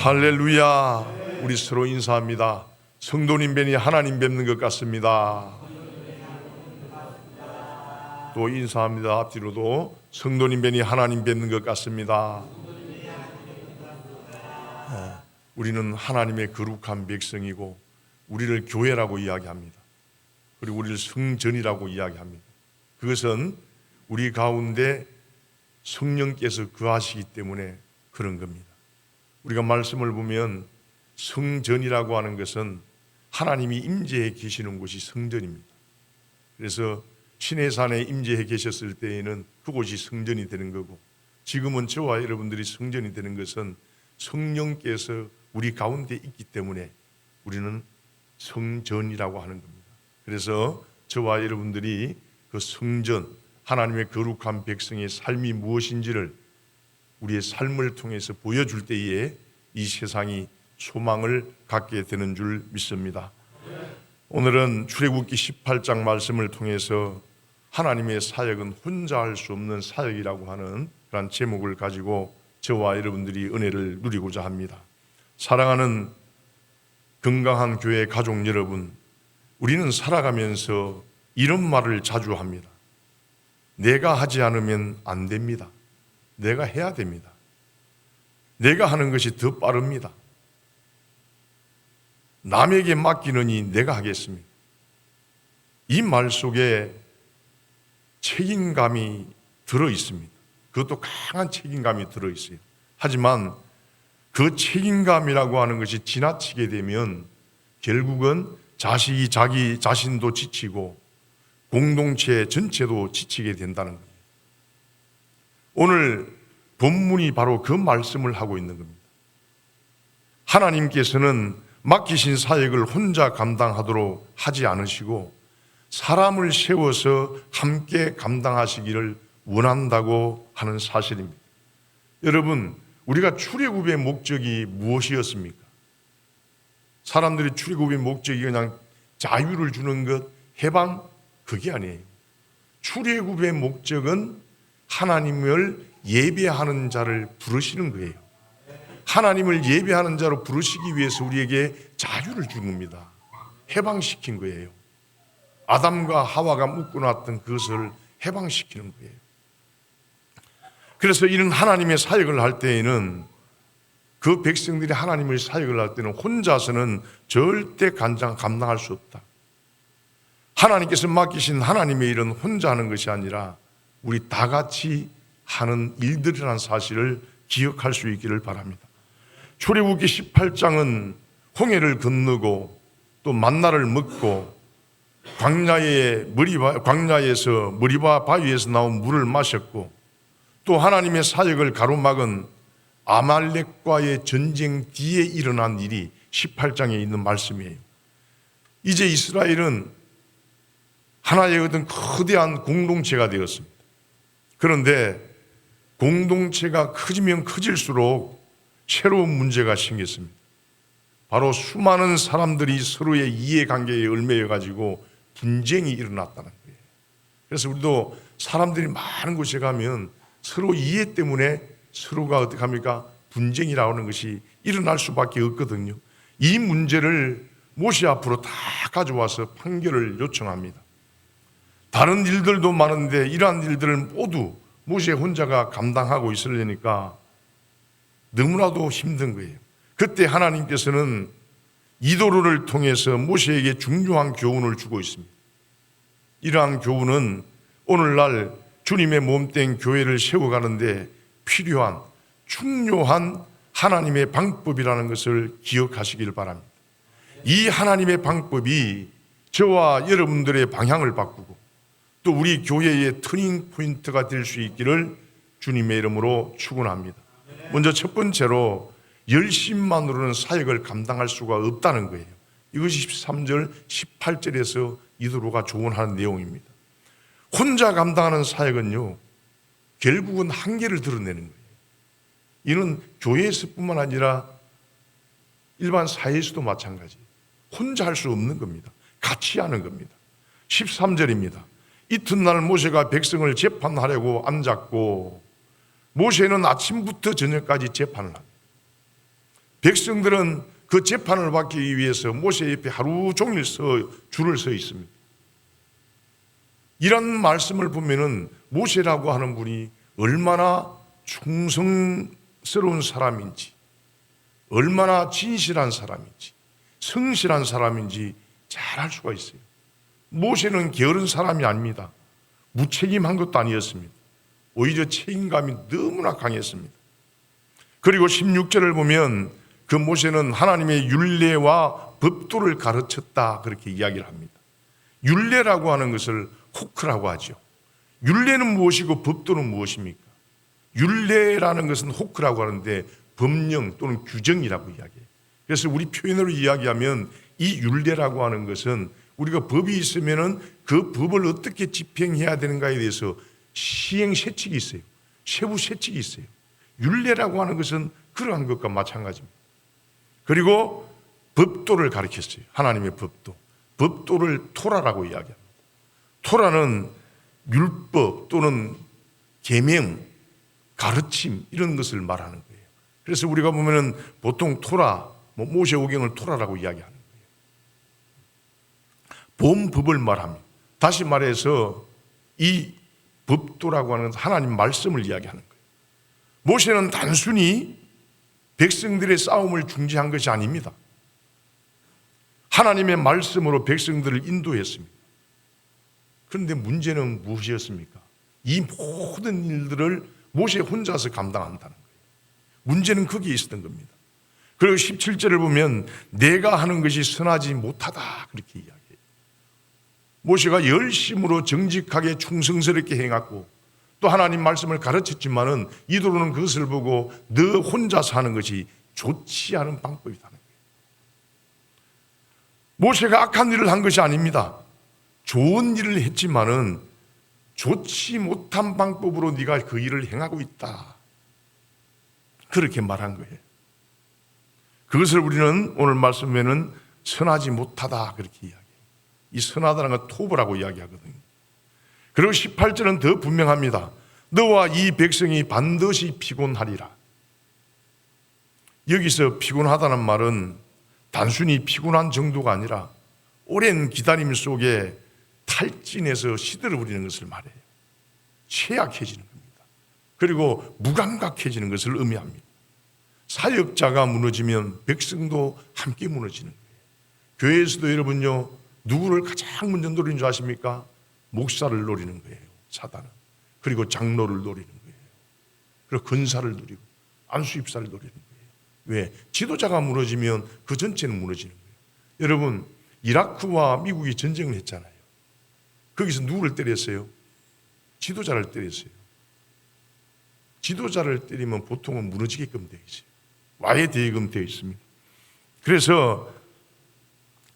할렐루야. 우리 서로 인사합니다. 성도님 뵈니 하나님 뵙는 것 같습니다. 또 인사합니다. 앞뒤로도 성도님 뵈니 하나님 뵙는 것 같습니다. 우리는 하나님의 거룩한 백성이고 우리를 교회라고 이야기합니다. 그리고 우리를 성전이라고 이야기합니다. 그것은 우리 가운데 성령께서 거하시기 때문에 그런 겁니다. 우리가 말씀을 보면 성전이라고 하는 것은 하나님이 임재해 계시는 곳이 성전입니다. 그래서 시내산에 임재해 계셨을 때에는 그곳이 성전이 되는 거고, 지금은 저와 여러분들이 성전이 되는 것은 성령께서 우리 가운데 있기 때문에 우리는 성전이라고 하는 겁니다. 그래서 저와 여러분들이 그 성전, 하나님의 거룩한 백성의 삶이 무엇인지를 우리의 삶을 통해서 보여줄 때에 이 세상이 소망을 갖게 되는 줄 믿습니다. 오늘은 출애굽기 18장 말씀을 통해서 하나님의 사역은 혼자 할 수 없는 사역이라고 하는 그런 제목을 가지고 저와 여러분들이 은혜를 누리고자 합니다. 사랑하는 건강한 교회 가족 여러분, 우리는 살아가면서 이런 말을 자주 합니다. 내가 하지 않으면 안 됩니다. 내가 해야 됩니다. 내가 하는 것이 더 빠릅니다. 남에게 맡기느니 내가 하겠습니다. 이 말 속에 책임감이 들어 있습니다. 그것도 강한 책임감이 들어 있어요. 하지만 그 책임감이라고 하는 것이 지나치게 되면 결국은 자식이 자기 자신도 지치고 공동체 전체도 지치게 된다는 거예요. 오늘 본문이 바로 그 말씀을 하고 있는 겁니다. 하나님께서는 맡기신 사역을 혼자 감당하도록 하지 않으시고 사람을 세워서 함께 감당하시기를 원한다고 하는 사실입니다. 여러분, 우리가 출애굽의 목적이 무엇이었습니까? 사람들이 출애굽의 목적이 그냥 자유를 주는 것, 해방, 그게 아니에요. 출애굽의 목적은 하나님을 예배하는 자를 부르시는 거예요. 하나님을 예배하는 자로 부르시기 위해서 우리에게 자유를 준 겁니다. 해방시킨 거예요. 아담과 하와가 묶어놨던 그것을 해방시키는 거예요. 그래서 이런 하나님의 사역을 할 때에는 그 백성들이 하나님의 사역을 할 때는 혼자서는 절대 감당할 수 없다. 하나님께서 맡기신 하나님의 일은 혼자 하는 것이 아니라 우리 다 같이 하는 일들이라는 사실을 기억할 수 있기를 바랍니다. 출애굽기 18장은 홍해를 건너고 또 만나를 먹고 광야에서 머리바 바위에서 나온 물을 마셨고 또 하나님의 사역을 가로막은 아말렉과의 전쟁 뒤에 일어난 일이 18장에 있는 말씀이에요. 이제 이스라엘은 하나의 어떤 거대한 공동체가 되었습니다. 그런데 공동체가 커지면 커질수록 새로운 문제가 생겼습니다. 바로 수많은 사람들이 서로의 이해관계에 얽매여가지고 분쟁이 일어났다는 거예요. 그래서 우리도 사람들이 많은 곳에 가면 서로 이해 때문에 서로가 어떻게 합니까? 분쟁이라고 하는 것이 일어날 수밖에 없거든요. 이 문제를 모세 앞으로 다 가져와서 판결을 요청합니다. 다른 일들도 많은데 이러한 일들을 모두 모세 혼자가 감당하고 있으려니까 너무나도 힘든 거예요. 그때 하나님께서는 이도로를 통해서 모세에게 중요한 교훈을 주고 있습니다. 이러한 교훈은 오늘날 주님의 몸된 교회를 세워가는데 필요한 중요한 하나님의 방법이라는 것을 기억하시길 바랍니다. 이 하나님의 방법이 저와 여러분들의 방향을 바꾸고 또 우리 교회의 터닝 포인트가 될 수 있기를 주님의 이름으로 축원합니다. 먼저 첫 번째로 열심만으로는 사역을 감당할 수가 없다는 거예요. 이것이 13절, 18절에서 이도로가 조언하는 내용입니다. 혼자 감당하는 사역은요, 결국은 한계를 드러내는 거예요. 이는 교회에서뿐만 아니라 일반 사회에서도 마찬가지예요. 혼자 할 수 없는 겁니다. 같이 하는 겁니다. 13절입니다. 이튿날 모세가 백성을 재판하려고 앉았고 모세는 아침부터 저녁까지 재판을 합니다. 백성들은 그 재판을 받기 위해서 모세 옆에 하루 종일 줄을 서 있습니다. 이런 말씀을 보면은 모세라고 하는 분이 얼마나 충성스러운 사람인지, 얼마나 진실한 사람인지, 성실한 사람인지 잘 알 수가 있어요. 모세는 게으른 사람이 아닙니다. 무책임한 것도 아니었습니다. 오히려 책임감이 너무나 강했습니다. 그리고 16절을 보면 그 모세는 하나님의 율례와 법도를 가르쳤다, 그렇게 이야기를 합니다. 율례라고 하는 것을 호크라고 하죠. 율례는 무엇이고 법도는 무엇입니까? 율례라는 것은 호크라고 하는데 법령 또는 규정이라고 이야기해요. 그래서 우리 표현으로 이야기하면 이 율례라고 하는 것은 우리가 법이 있으면은 그 법을 어떻게 집행해야 되는가에 대해서 시행 세칙이 있어요. 세부 세칙이 있어요. 율례라고 하는 것은 그러한 것과 마찬가지입니다. 그리고 법도를 가르쳤어요. 하나님의 법도. 법도를 토라라고 이야기합니다. 토라는 율법 또는 계명, 가르침 이런 것을 말하는 거예요. 그래서 우리가 보면은 보통 토라, 모세오경을 토라라고 이야기하는 거예요. 본 법을 말합니다. 다시 말해서 이 법도라고 하는 하나님 말씀을 이야기하는 거예요. 모세는 단순히 백성들의 싸움을 중지한 것이 아닙니다. 하나님의 말씀으로 백성들을 인도했습니다. 그런데 문제는 무엇이었습니까? 이 모든 일들을 모세 혼자서 감당한다는 거예요. 문제는 거기에 있었던 겁니다. 그리고 17절을 보면 내가 하는 것이 선하지 못하다, 그렇게 이야기해요. 모세가 열심으로 정직하게 충성스럽게 행했고 또 하나님 말씀을 가르쳤지만은 이도로는 그것을 보고 너 혼자서 하는 것이 좋지 않은 방법이라는 거예요. 모세가 악한 일을 한 것이 아닙니다. 좋은 일을 했지만은 좋지 못한 방법으로 네가 그 일을 행하고 있다, 그렇게 말한 거예요. 그것을 우리는 오늘 말씀에는 선하지 못하다, 그렇게 이야기해요. 이 선하다는 건 토브라고 이야기하거든요. 그리고 18절은 더 분명합니다. 너와 이 백성이 반드시 피곤하리라. 여기서 피곤하다는 말은 단순히 피곤한 정도가 아니라 오랜 기다림 속에 탈진해서 시들어 버리는 것을 말해요. 취약해지는 겁니다. 그리고 무감각해지는 것을 의미합니다. 사역자가 무너지면 백성도 함께 무너지는 거예요. 교회에서도 여러분요, 누구를 가장 먼저 노리는 줄 아십니까? 목사를 노리는 거예요, 사단은. 그리고 장로를 노리는 거예요. 그리고 권사를 노리고 안수입사를 노리는 거예요. 왜? 지도자가 무너지면 그 전체는 무너지는 거예요. 여러분, 이라크와 미국이 전쟁을 했잖아요. 거기서 누구를 때렸어요? 지도자를 때렸어요. 지도자를 때리면 보통은 무너지게끔 되어 있어요. 와해 되게끔 되어 있습니다. 그래서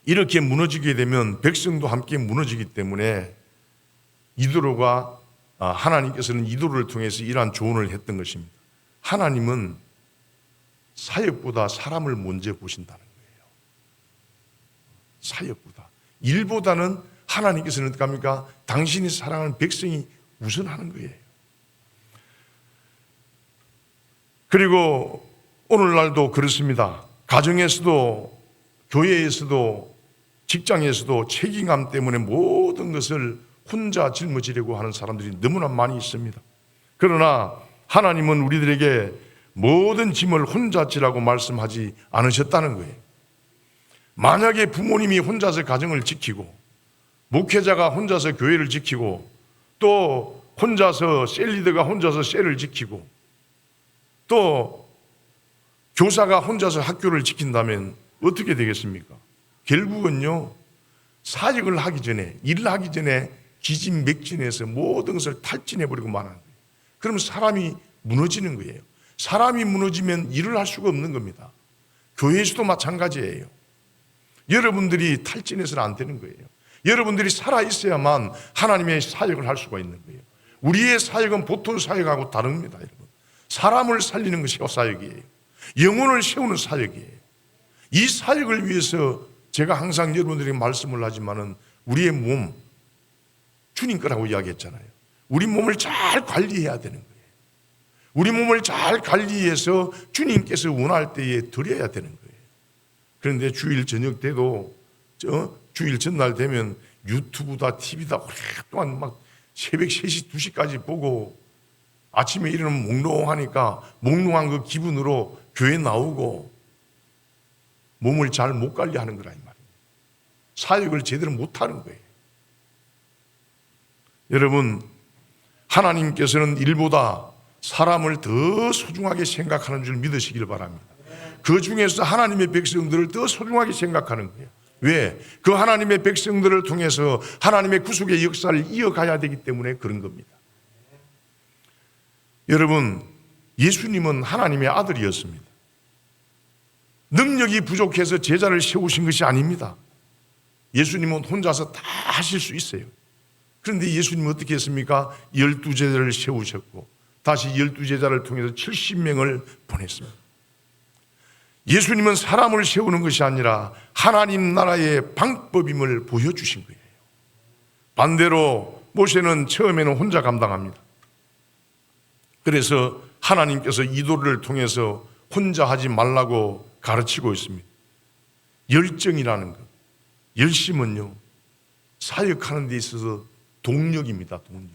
이렇게 무너지게 되면 백성도 함께 무너지기 때문에 이도로가 하나님께서는 이도로를 통해서 이러한 조언을 했던 것입니다. 하나님은 사역보다 사람을 먼저 보신다는 거예요. 사역보다. 일보다는 하나님께서는 어떻게 합니까? 당신이 사랑하는 백성이 우선하는 거예요. 그리고 오늘날도 그렇습니다. 가정에서도 교회에서도 직장에서도 책임감 때문에 모든 것을 혼자 짊어지려고 하는 사람들이 너무나 많이 있습니다. 그러나 하나님은 우리들에게 모든 짐을 혼자 지라고 말씀하지 않으셨다는 거예요. 만약에 부모님이 혼자서 가정을 지키고 목회자가 혼자서 교회를 지키고 또 혼자서 셀리더가 혼자서 셀을 지키고 또 교사가 혼자서 학교를 지킨다면 어떻게 되겠습니까? 결국은요, 사역을 하기 전에, 일을 하기 전에 기진맥진해서 모든 것을 탈진해버리고 말하는 거예요. 그러면 사람이 무너지는 거예요. 사람이 무너지면 일을 할 수가 없는 겁니다. 교회에서도 마찬가지예요. 여러분들이 탈진해서는 안 되는 거예요. 여러분들이 살아있어야만 하나님의 사역을 할 수가 있는 거예요. 우리의 사역은 보통 사역하고 다릅니다, 여러분. 사람을 살리는 것이 사역이에요. 영혼을 세우는 사역이에요. 이 사역을 위해서 제가 항상 여러분들에게 말씀을 하지만은 우리의 몸, 주님 거라고 이야기했잖아요. 우리 몸을 잘 관리해야 되는 거예요. 우리 몸을 잘 관리해서 주님께서 원할 때에 드려야 되는 거예요. 그런데 주일 저녁 때도 주일 전날 되면 유튜브다 TV다 오랫동안 막 새벽 3시 2시까지 보고 아침에 일어나면 몽롱하니까 몽롱한 그 기분으로 교회 나오고 몸을 잘 못 관리하는 거라 이 말이에요. 사역을 제대로 못하는 거예요. 여러분, 하나님께서는 일보다 사람을 더 소중하게 생각하는 줄 믿으시길 바랍니다. 그 중에서 하나님의 백성들을 더 소중하게 생각하는 거예요. 왜? 그 하나님의 백성들을 통해서 하나님의 구속의 역사를 이어가야 되기 때문에 그런 겁니다. 여러분, 예수님은 하나님의 아들이었습니다. 능력이 부족해서 제자를 세우신 것이 아닙니다. 예수님은 혼자서 다 하실 수 있어요. 그런데 예수님은 어떻게 했습니까? 12제자를 세우셨고 다시 12제자를 통해서 70명을 보냈습니다. 예수님은 사람을 세우는 것이 아니라 하나님 나라의 방법임을 보여주신 거예요. 반대로 모세는 처음에는 혼자 감당합니다. 그래서 하나님께서 이도를 통해서 혼자 하지 말라고 가르치고 있습니다. 열정이라는 것, 열심은요, 사역하는 데 있어서 동력입니다. 동력.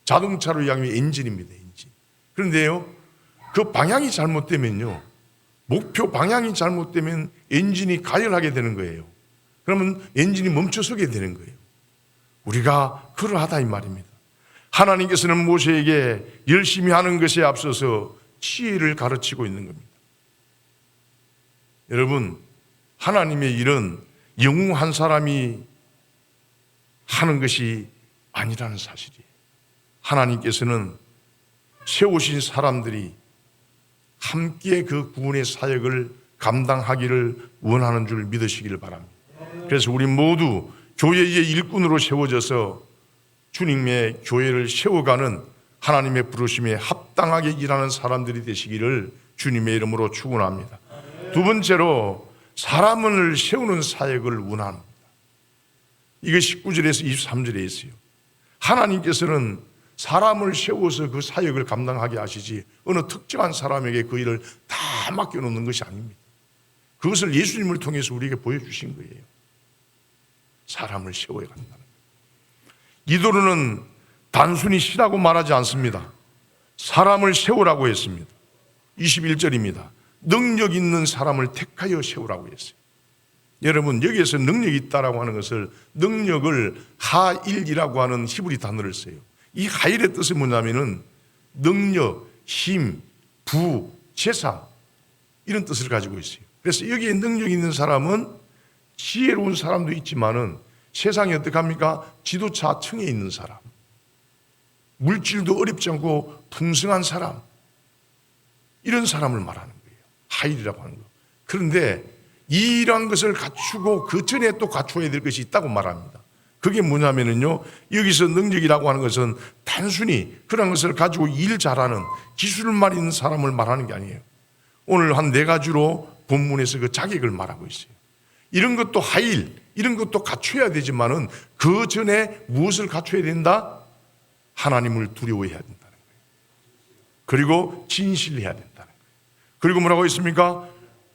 자동차로 이야기하면 엔진입니다. 엔진. 그런데요, 그 방향이 잘못되면요, 목표 방향이 잘못되면 엔진이 가열하게 되는 거예요. 그러면 엔진이 멈춰서게 되는 거예요. 우리가 그러하다 이 말입니다. 하나님께서는 모세에게 열심히 하는 것에 앞서서 지혜를 가르치고 있는 겁니다. 여러분, 하나님의 일은 영웅한 사람이 하는 것이 아니라는 사실이에요. 하나님께서는 세우신 사람들이 함께 그 구원의 사역을 감당하기를 원하는 줄 믿으시기를 바랍니다. 그래서 우리 모두 교회의 일꾼으로 세워져서 주님의 교회를 세워가는 하나님의 부르심에 합당하게 일하는 사람들이 되시기를 주님의 이름으로 축원합니다. 두 번째로 사람을 세우는 사역을 원합니다. 이게 19절에서 23절에 있어요. 하나님께서는 사람을 세워서 그 사역을 감당하게 하시지 어느 특정한 사람에게 그 일을 다 맡겨놓는 것이 아닙니다. 그것을 예수님을 통해서 우리에게 보여주신 거예요. 사람을 세워야 한다는 거예요. 이도르는 단순히 쉬라고 말하지 않습니다. 사람을 세우라고 했습니다. 21절입니다. 능력 있는 사람을 택하여 세우라고 했어요. 여러분, 여기에서 능력이 있다라고 하는 것을 능력을 하일이라고 하는 히브리 단어를 써요. 이 하일의 뜻은 뭐냐면은 능력, 힘, 부, 재산 이런 뜻을 가지고 있어요. 그래서 여기에 능력 있는 사람은 지혜로운 사람도 있지만은 세상에 어떻게 합니까? 지도차 층에 있는 사람, 물질도 어렵지 않고 풍성한 사람, 이런 사람을 말하는 거예요. 하일이라고 하는 거. 그런데 이러한 것을 갖추고 그 전에 또 갖춰야 될 것이 있다고 말합니다. 그게 뭐냐면요, 여기서 능력이라고 하는 것은 단순히 그런 것을 가지고 일 잘하는 기술만 있는 사람을 말하는 게 아니에요. 오늘 한 4가지로 본문에서 그 자격을 말하고 있어요. 이런 것도 하일, 이런 것도 갖춰야 되지만은 그 전에 무엇을 갖춰야 된다? 하나님을 두려워해야 된다는 거예요. 그리고 진실해야 된다는 거예요. 그리고 뭐라고 했습니까?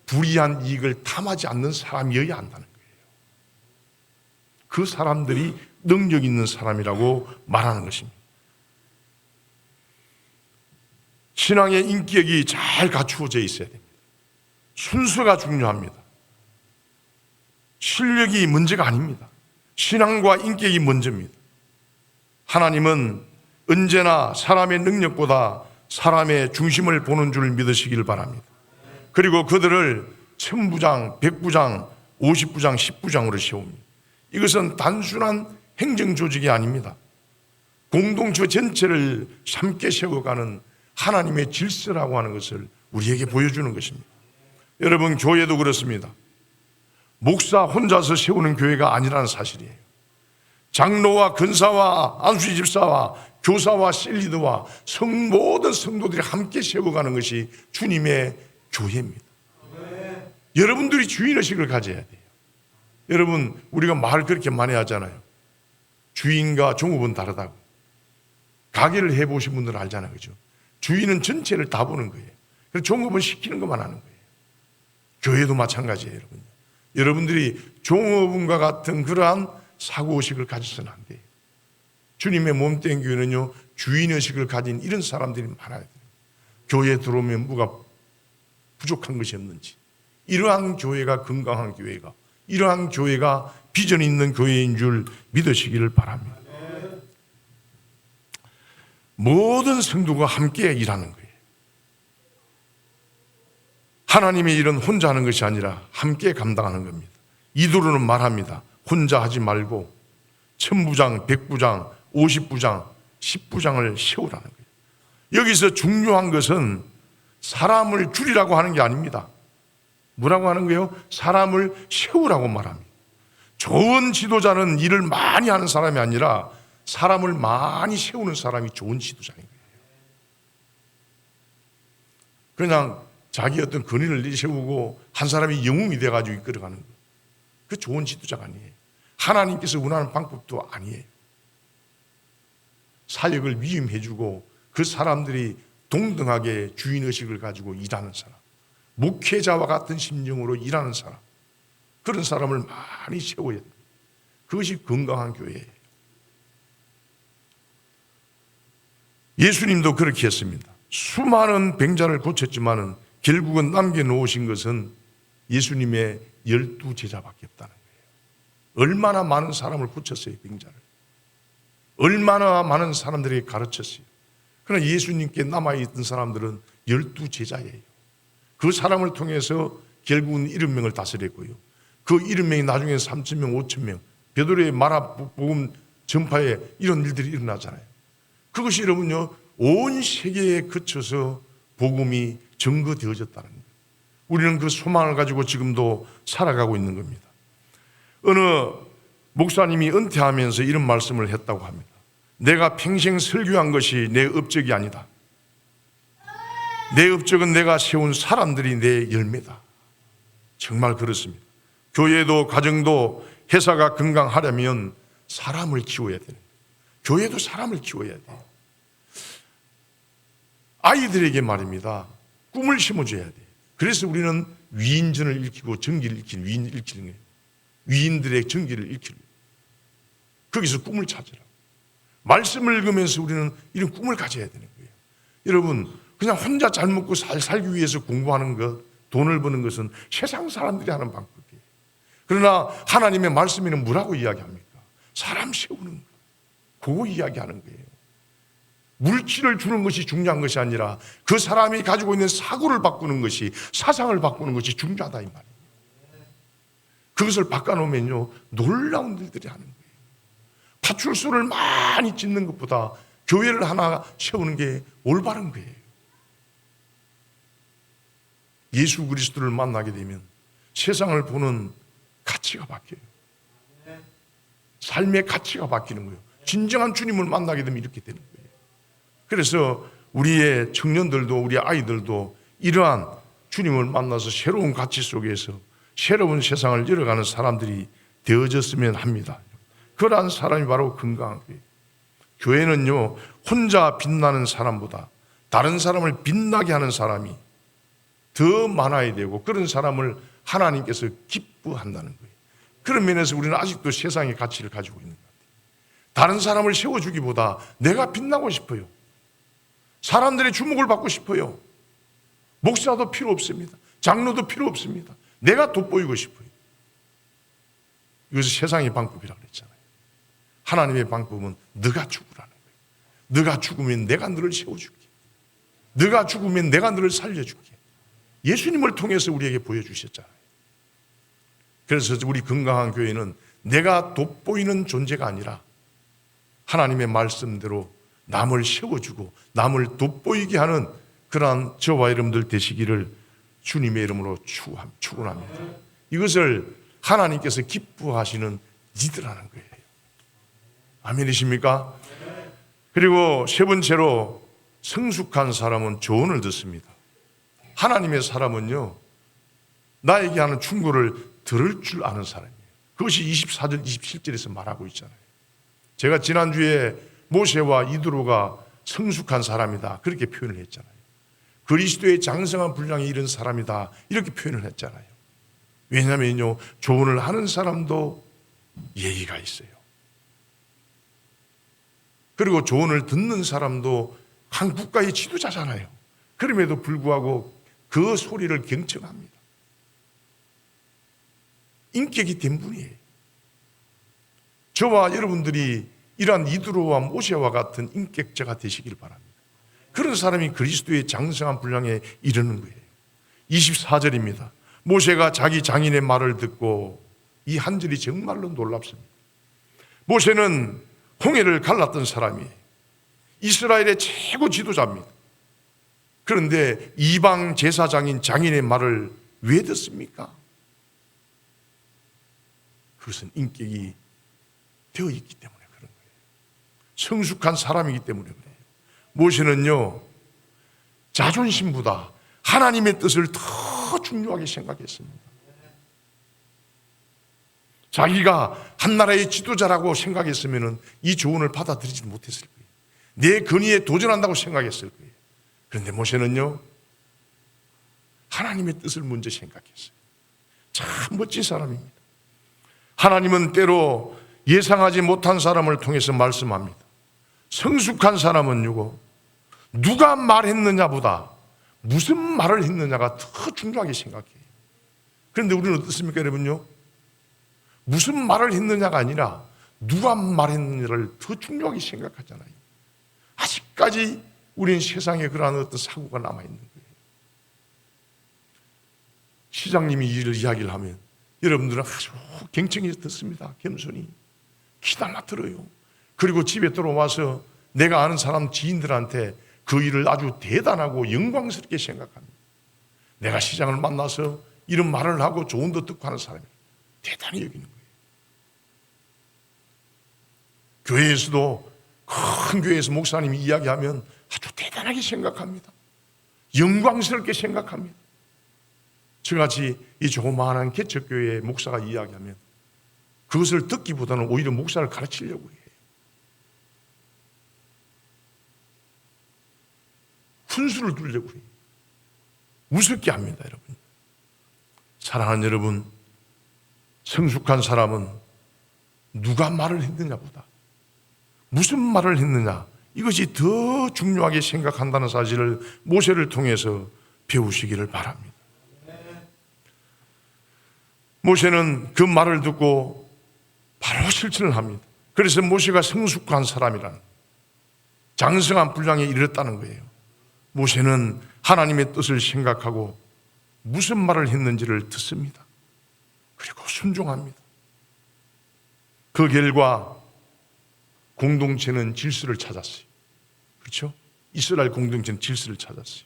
불이한 이익을 탐하지 않는 사람이어야 한다는 거예요. 그 사람들이 능력 있는 사람이라고 말하는 것입니다. 신앙의 인격이 잘 갖추어져 있어야 됩니다. 순서가 중요합니다. 실력이 문제가 아닙니다. 신앙과 인격이 먼저입니다. 하나님은 언제나 사람의 능력보다 사람의 중심을 보는 줄 믿으시길 바랍니다. 그리고 그들을 1000부장, 100부장, 50부장, 10부장으로 세웁니다. 이것은 단순한 행정조직이 아닙니다. 공동체 전체를 함께 세워가는 하나님의 질서라고 하는 것을 우리에게 보여주는 것입니다. 여러분, 교회도 그렇습니다. 목사 혼자서 세우는 교회가 아니라는 사실이에요. 장로와 근사와 안수지 집사와 교사와 셀리더와 모든 성도들이 함께 세워가는 것이 주님의 교회입니다. 여러분들이 주인의식을 가져야 돼요. 여러분, 우리가 말을 그렇게 많이 하잖아요. 주인과 종업은 다르다고. 가게를 해보신 분들은 알잖아요. 그죠? 주인은 전체를 다 보는 거예요. 그래서 종업은 시키는 것만 하는 거예요. 교회도 마찬가지예요, 여러분. 여러분들이 종업원과 같은 그러한 사고의식을 가지서는 안 돼요. 주님의 몸된 교회는요, 주인의식을 가진 이런 사람들이 많아야 돼요. 교회에 들어오면 뭐가 부족한 것이 없는지, 이러한 교회가 건강한 교회가, 이러한 교회가 비전이 있는 교회인 줄 믿으시기를 바랍니다. 모든 성도가 함께 일하는 거예요. 하나님의 일은 혼자 하는 것이 아니라 함께 감당하는 겁니다. 이도로는 말합니다. 혼자 하지 말고 1000부장, 100부장, 50부장, 10부장을 세우라는 거예요. 여기서 중요한 것은 사람을 줄이라고 하는 게 아닙니다. 뭐라고 하는 거예요? 사람을 세우라고 말합니다. 좋은 지도자는 일을 많이 하는 사람이 아니라 사람을 많이 세우는 사람이 좋은 지도자인 거예요. 그냥 자기 어떤 권위를 내세우고 한 사람이 영웅이 돼가지고 이끌어가는 거, 그 좋은 지도자가 아니에요. 하나님께서 원하는 방법도 아니에요. 사역을 위임해주고 그 사람들이 동등하게 주인의식을 가지고 일하는 사람, 목회자와 같은 심정으로 일하는 사람, 그런 사람을 많이 세워야 돼요. 그것이 건강한 교회예요. 예수님도 그렇게 했습니다. 수많은 병자를 고쳤지만은 결국은 남겨놓으신 것은 예수님의 12제자밖에 없다는 거예요. 얼마나 많은 사람을 고쳤어요, 병자를. 얼마나 많은 사람들에게 가르쳤어요. 그러나 예수님께 남아있던 사람들은 12제자예요. 그 사람을 통해서 결국은 70명을 다스렸고요. 그 70명이 나중에 3,000명, 5,000명, 베드로의 마라복음 전파에 이런 일들이 일어나잖아요. 그것이 여러분요, 온 세계에 그쳐서 복음이 증거되어졌다는 거예요. 우리는 그 소망을 가지고 지금도 살아가고 있는 겁니다. 어느 목사님이 은퇴하면서 이런 말씀을 했다고 합니다. 내가 평생 설교한 것이 내 업적이 아니다. 내 업적은 내가 세운 사람들이 내 열매다. 정말 그렇습니다. 교회도 가정도 회사가 건강하려면 사람을 키워야 돼요. 교회도 사람을 키워야 돼요. 아이들에게 말입니다. 꿈을 심어줘야 돼요. 그래서 우리는 위인전을 일으키고 정기를 일으키는 위인을 일으키는 거예요. 위인들의 정기를 일으키는 거예요. 거기서 꿈을 찾으라. 말씀을 읽으면서 우리는 이런 꿈을 가져야 되는 거예요. 여러분, 그냥 혼자 잘 먹고 살기 위해서 공부하는 것, 돈을 버는 것은 세상 사람들이 하는 방법이에요. 그러나 하나님의 말씀에는 뭐라고 이야기합니까? 사람 세우는 거. 그거 이야기하는 거예요. 물질을 주는 것이 중요한 것이 아니라 그 사람이 가지고 있는 사고를 바꾸는 것이, 사상을 바꾸는 것이 중요하다 이 말이에요. 그것을 바꿔놓으면요, 놀라운 일들이 하는 거예요. 파출소를 많이 짓는 것보다 교회를 하나 세우는 게 올바른 거예요. 예수 그리스도를 만나게 되면 세상을 보는 가치가 바뀌어요. 삶의 가치가 바뀌는 거예요. 진정한 주님을 만나게 되면 이렇게 되는 거예요. 그래서 우리의 청년들도 우리 아이들도 이러한 주님을 만나서 새로운 가치 속에서 새로운 세상을 열어가는 사람들이 되어졌으면 합니다. 그러한 사람이 바로 건강한 교회. 교회는요, 혼자 빛나는 사람보다 다른 사람을 빛나게 하는 사람이 더 많아야 되고, 그런 사람을 하나님께서 기뻐한다는 거예요. 그런 면에서 우리는 아직도 세상의 가치를 가지고 있는 것 같아요. 다른 사람을 세워주기보다 내가 빛나고 싶어요. 사람들의 주목을 받고 싶어요. 목사도 필요 없습니다. 장로도 필요 없습니다. 내가 돋보이고 싶어요. 이것이 세상의 방법이라고 그랬잖아요. 하나님의 방법은 네가 죽으라는 거예요. 네가 죽으면 내가 너를 세워줄게. 네가 죽으면 내가 너를 살려줄게. 예수님을 통해서 우리에게 보여주셨잖아요. 그래서 우리 건강한 교회는 내가 돋보이는 존재가 아니라 하나님의 말씀대로 남을 세워주고 남을 돋보이게 하는 그러한 저와 여러분들 되시기를 주님의 이름으로 축원합니다. 이것을 하나님께서 기뻐하시는 일이라는 거예요. 아멘이십니까? 그리고 세 번째로, 성숙한 사람은 조언을 듣습니다. 하나님의 사람은요, 나에게 하는 충고를 들을 줄 아는 사람이에요. 그것이 24절, 27절에서 말하고 있잖아요. 제가 지난주에 모세와 이드로가 성숙한 사람이다 그렇게 표현을 했잖아요. 그리스도의 장성한 분량에 이른 사람이다 이렇게 표현을 했잖아요. 왜냐하면요, 조언을 하는 사람도 예의가 있어요. 그리고 조언을 듣는 사람도 한 국가의 지도자잖아요. 그럼에도 불구하고 그 소리를 경청합니다. 인격이 된 분이에요. 저와 여러분들이 이러한 이드로와 모세와 같은 인격자가 되시길 바랍니다. 그런 사람이 그리스도의 장성한 분량에 이르는 거예요. 24절입니다. 모세가 자기 장인의 말을 듣고, 이 한 절이 정말로 놀랍습니다. 모세는 홍해를 갈랐던 사람이에요. 이스라엘의 최고 지도자입니다. 그런데 이방 제사장인 장인의 말을 왜 듣습니까? 그것은 인격이 되어 있기 때문에 그런 거예요. 성숙한 사람이기 때문에 그래요. 모세는요, 자존심보다 하나님의 뜻을 더 중요하게 생각했습니다. 자기가 한 나라의 지도자라고 생각했으면 이 조언을 받아들이지 못했을 거예요. 내 권위에 도전한다고 생각했을 거예요. 그런데 모세는요, 하나님의 뜻을 먼저 생각했어요. 참 멋진 사람입니다. 하나님은 때로 예상하지 못한 사람을 통해서 말씀합니다. 성숙한 사람은요, 누가 말했느냐보다 무슨 말을 했느냐가 더 중요하게 생각해요. 그런데 우리는 어떻습니까, 여러분요? 무슨 말을 했느냐가 아니라 누가 말했느냐를 더 중요하게 생각하잖아요. 아직까지 우리는 세상에 그러한 어떤 사고가 남아있는 거예요. 시장님이 이를 이야기를 하면 여러분들은 아주 경청해서 듣습니다. 겸손히 귀담아 들어요. 그리고 집에 들어와서 내가 아는 사람 지인들한테 그 일을 아주 대단하고 영광스럽게 생각합니다. 내가 시장을 만나서 이런 말을 하고 조언도 듣고 하는 사람이 대단히 여기는 거예요. 교회에서도, 큰 교회에서 목사님이 이야기하면 아주 대단하게 생각합니다. 영광스럽게 생각합니다. 저같이 이 조그마한 개척교회의 목사가 이야기하면 그것을 듣기보다는 오히려 목사를 가르치려고 해요. 훈수를 두려고 해요. 우습게 합니다, 여러분. 사랑하는 여러분, 성숙한 사람은 누가 말을 했느냐보다 무슨 말을 했느냐, 이것이 더 중요하게 생각한다는 사실을 모세를 통해서 배우시기를 바랍니다. 모세는 그 말을 듣고 바로 실천을 합니다. 그래서 모세가 성숙한 사람이라는, 장성한 분량에 이르렀다는 거예요. 모세는 하나님의 뜻을 생각하고 무슨 말을 했는지를 듣습니다. 그리고 순종합니다. 그 결과 공동체는 질서를 찾았어요. 그렇죠? 이스라엘 공동체는 질서를 찾았어요.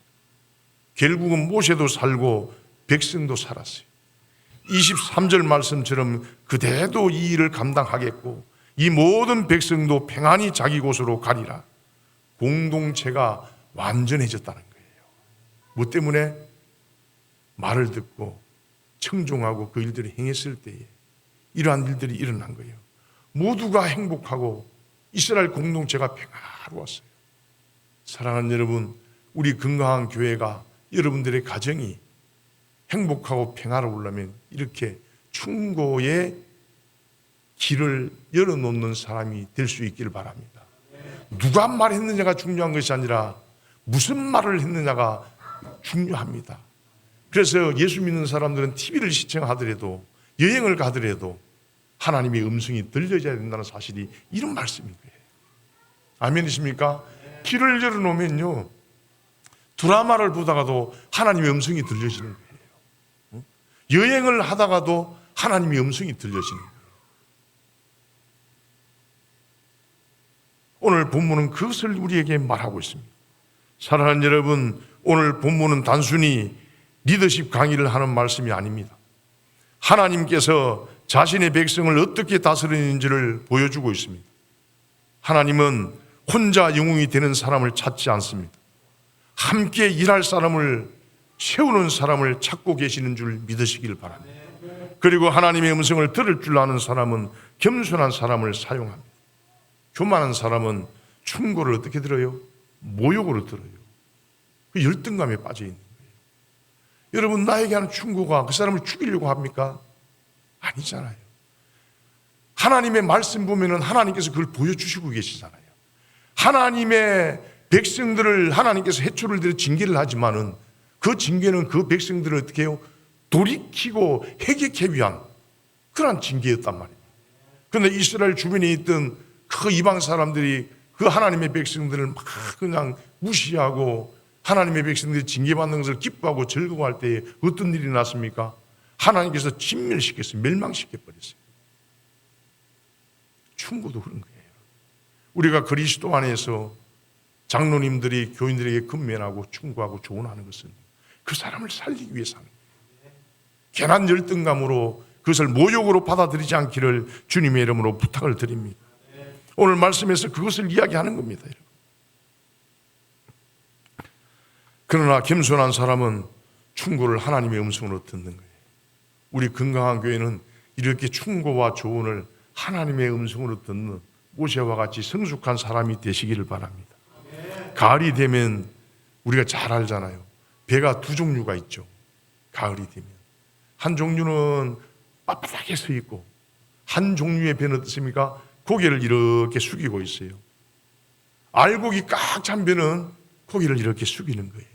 결국은 모세도 살고 백성도 살았어요. 23절 말씀처럼 그대도 이 일을 감당하겠고 이 모든 백성도 평안히 자기 곳으로 가리라. 공동체가 완전해졌다는 거예요. 뭐 때문에? 말을 듣고 청종하고 그 일들을 행했을 때에 이러한 일들이 일어난 거예요. 모두가 행복하고 이스라엘 공동체가 평화로웠어요. 사랑하는 여러분, 우리 건강한 교회가, 여러분들의 가정이 행복하고 평화로우려면 이렇게 충고의 길을 열어놓는 사람이 될 수 있기를 바랍니다. 누가 말했느냐가 중요한 것이 아니라 무슨 말을 했느냐가 중요합니다. 그래서 예수 믿는 사람들은 TV를 시청하더라도, 여행을 가더라도 하나님의 음성이 들려져야 된다는 사실이 이런 말씀인 거예요. 아멘이십니까? 길을 열어놓으면요, 드라마를 보다가도 하나님의 음성이 들려지는 거예요. 여행을 하다가도 하나님의 음성이 들려지는 거예요. 오늘 본문은 그것을 우리에게 말하고 있습니다. 사랑하는 여러분, 오늘 본문은 단순히 리더십 강의를 하는 말씀이 아닙니다. 하나님께서 자신의 백성을 어떻게 다스리는지를 보여주고 있습니다. 하나님은 혼자 영웅이 되는 사람을 찾지 않습니다. 함께 일할 사람을, 세우는 사람을 찾고 계시는 줄 믿으시길 바랍니다. 그리고 하나님의 음성을 들을 줄 아는 사람은 겸손한 사람을 사용합니다. 교만한 사람은 충고를 어떻게 들어요? 모욕으로 들어요. 그 열등감에 빠져 있는 거예요. 여러분, 나에게 하는 충고가 그 사람을 죽이려고 합니까? 아니잖아요. 하나님의 말씀 보면은 하나님께서 그걸 보여주시고 계시잖아요. 하나님의 백성들을 하나님께서 해초를 들여 징계를 하지만은 그 징계는 그 백성들을 어떻게 해요? 돌이키고 회개케 위한 그런 징계였단 말이에요. 그런데 이스라엘 주변에 있던 그 이방 사람들이 그 하나님의 백성들을 막 그냥 무시하고 하나님의 백성들이 징계받는 것을 기뻐하고 즐거워할 때에 어떤 일이 났습니까? 하나님께서 진멸시켰어요. 멸망시켜버렸어요. 충고도 그런 거예요. 우리가 그리스도 안에서 장로님들이 교인들에게 근면하고 충고하고 조언하는 것은 그 사람을 살리기 위해서 하는 거예요. 괜한 열등감으로 그것을 모욕으로 받아들이지 않기를 주님의 이름으로 부탁을 드립니다. 오늘 말씀에서 그것을 이야기하는 겁니다. 그러나 겸손한 사람은 충고를 하나님의 음성으로 듣는 거예요. 우리 건강한 교회는 이렇게 충고와 조언을 하나님의 음성으로 듣는 모세와 같이 성숙한 사람이 되시기를 바랍니다. 가을이 되면 우리가 잘 알잖아요. 배가 두 종류가 있죠. 가을이 되면 한 종류는 빳빳하게 서 있고 한 종류의 배는 어떻습니까? 고개를 이렇게 숙이고 있어요. 알곡이 꽉 찬 배는 고개를 이렇게 숙이는 거예요.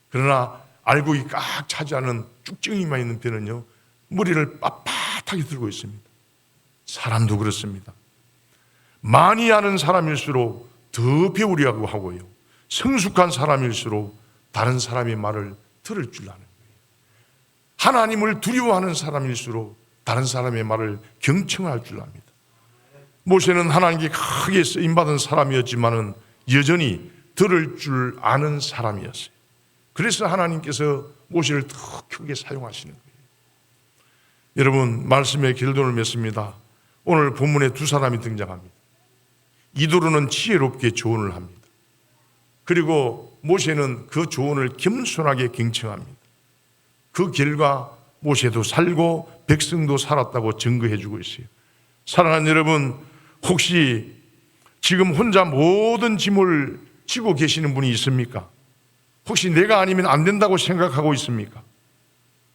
그러나 알곡이 꽉 차지 않은 쭉정이만 있는 배는요, 머리를 빳빳하게 들고 있습니다. 사람도 그렇습니다. 많이 아는 사람일수록 더 배우려고 하고요, 성숙한 사람일수록 다른 사람의 말을 들을 줄 아는 거예요. 하나님을 두려워하는 사람일수록 다른 사람의 말을 경청할 줄 압니다. 모세는 하나님께 크게 쓰임받은 사람이었지만은 여전히 들을 줄 아는 사람이었어요. 그래서 하나님께서 모세를 더 크게 사용하시는 거예요. 여러분, 말씀에 길돈을 맺습니다. 오늘 본문에 두 사람이 등장합니다. 이도로는 지혜롭게 조언을 합니다. 그리고 모세는 그 조언을 겸손하게 경청합니다. 그 결과 모세도 살고 백성도 살았다고 증거해 주고 있어요. 사랑하는 여러분, 혹시 지금 혼자 모든 짐을 지고 계시는 분이 있습니까? 혹시 내가 아니면 안 된다고 생각하고 있습니까?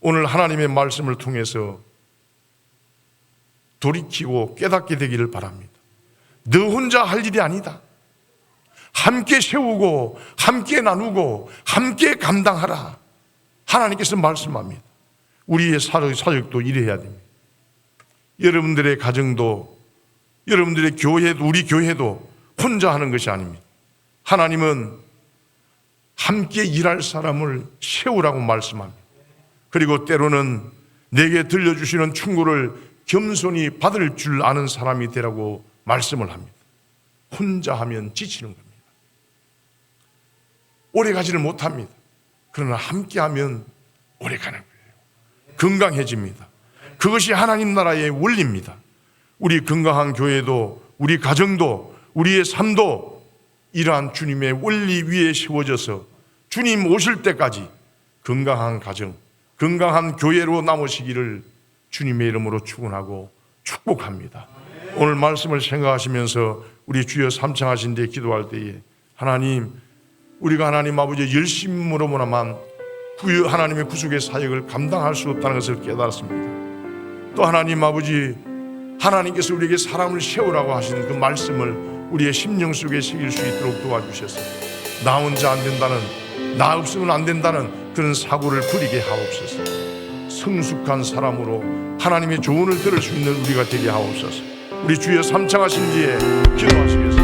오늘 하나님의 말씀을 통해서 돌이키고 깨닫게 되기를 바랍니다. 너 혼자 할 일이 아니다. 함께 세우고 함께 나누고 함께 감당하라. 하나님께서 말씀합니다. 우리의 사역도 이래야 됩니다. 여러분들의 가정도, 여러분들의 교회도, 우리 교회도 혼자 하는 것이 아닙니다. 하나님은 함께 일할 사람을 세우라고 말씀합니다. 그리고 때로는 내게 들려주시는 충고를 겸손히 받을 줄 아는 사람이 되라고 말씀을 합니다. 혼자 하면 지치는 겁니다. 오래 가지를 못합니다. 그러나 함께 하면 오래 가는 거예요. 건강해집니다. 그것이 하나님 나라의 원리입니다. 우리 건강한 교회도, 우리 가정도, 우리의 삶도 이러한 주님의 원리 위에 세워져서 주님 오실 때까지 건강한 가정, 건강한 교회로 남으시기를 주님의 이름으로 축원하고 축복합니다. 오늘 말씀을 생각하시면서 우리 주여 삼창하신 데 기도할 때에 하나님, 우리가 하나님 아버지 열심으로만 하나님의 구속의 사역을 감당할 수 없다는 것을 깨달았습니다. 또 하나님 아버지, 하나님께서 우리에게 사람을 세우라고 하신 그 말씀을 우리의 심령 속에 새길 수 있도록 도와주셔서 나 혼자 안 된다는, 나 없으면 안 된다는 그런 사고를 버리게 하옵소서. 성숙한 사람으로 하나님의 조언을 들을 수 있는 우리가 되게 하옵소서. 우리 주여 삼창하신 뒤에 기도하시겠습니다.